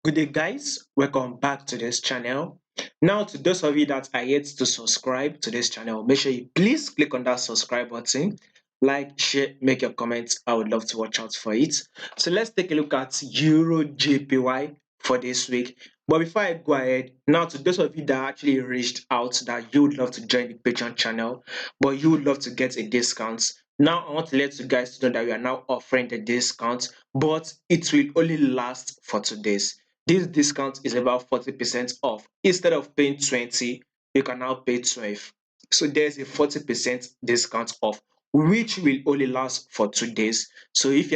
Good day, guys. Welcome back to this channel. Now, to those of you that are yet to subscribe to this channel, make sure you please click on that subscribe button, like, share, make your comments. I would love to watch out for it. So let's take a look at Euro JPY for this week. But before I go ahead, now to those of you that actually reached out that you would love to join the Patreon channel, but you would love to get a discount. Now I want to let you guys know that we are now offering the discount, but it will only last for 2 days. This discount is about 40% off. Instead of paying 20, you can now pay 12. So there's a 40% discount off, which will only last for 2 days. So if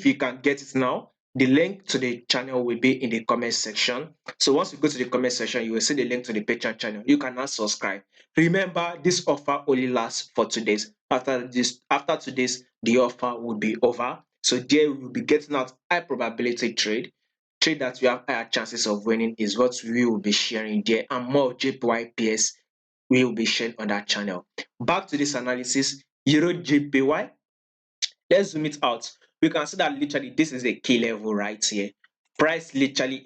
you can get it now, the link to the channel will be in the comment section. So once you go to the comment section, you will see the link to the Patreon channel. You can now subscribe. Remember, this offer only lasts for 2 days. After 2 days, the offer will be over. So there we will be getting out high probability trade that we have higher chances of winning is what we will be sharing there, and more of JPY pairs we will be sharing on that channel. Back to this analysis, Euro JPY. Let's zoom it out. We can see that literally this is a key level right here. Price literally,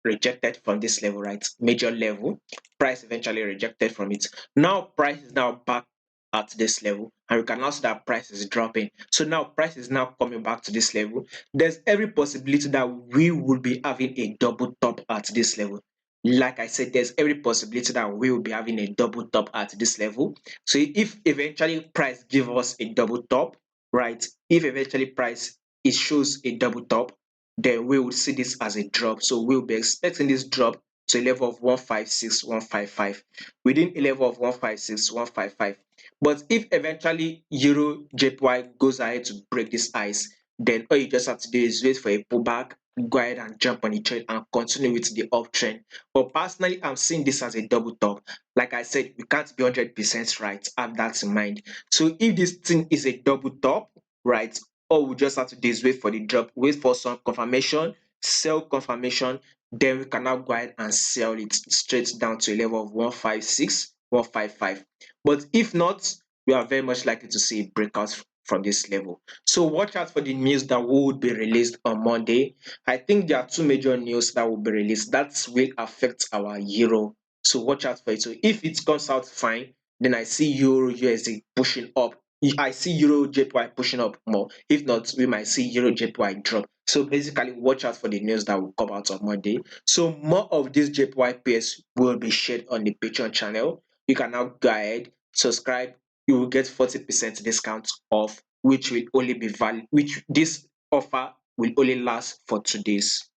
rejected from this level, right? Major level. Price eventually rejected from it. Now price is now back at this level, and we can now see that price is dropping. So now price is now coming back to this level. There's every possibility that we will be having a double top at this level. Like I said, there's every possibility that we will be having a double top at this level. So if eventually price give us a double top, right? If eventually price it shows a double top, then we will see this as a drop. So we'll be expecting this drop to a level of 156, 155, within a level of 156, 155. But if eventually Euro JPY goes ahead to break this ice, then all you just have to do is wait for a pullback, go ahead and jump on the trade and continue with the uptrend. But personally, I'm seeing this as a double top. Like I said, we can't be 100% right. Have that in mind. So if this thing is a double top, right, all we just have to do is wait for the drop, wait for some confirmation, sell confirmation, then we can now go ahead and sell it straight down to a level of 156, 155. But if not, we are very much likely to see a breakout from this level. So watch out for the news that will be released on Monday. I think there are two major news that will be released that will affect our euro. So watch out for it. So if it comes out fine, then I see euro USD pushing up. I see euro JPY pushing up more. If not, we might see euro JPY drop. So basically, watch out for the news that will come out on Monday. So more of these JPY pairs will be shared on the Patreon channel. You can now go ahead, subscribe. You will get 40% discount off, which will only be valid. Which this offer will only last for 2 days.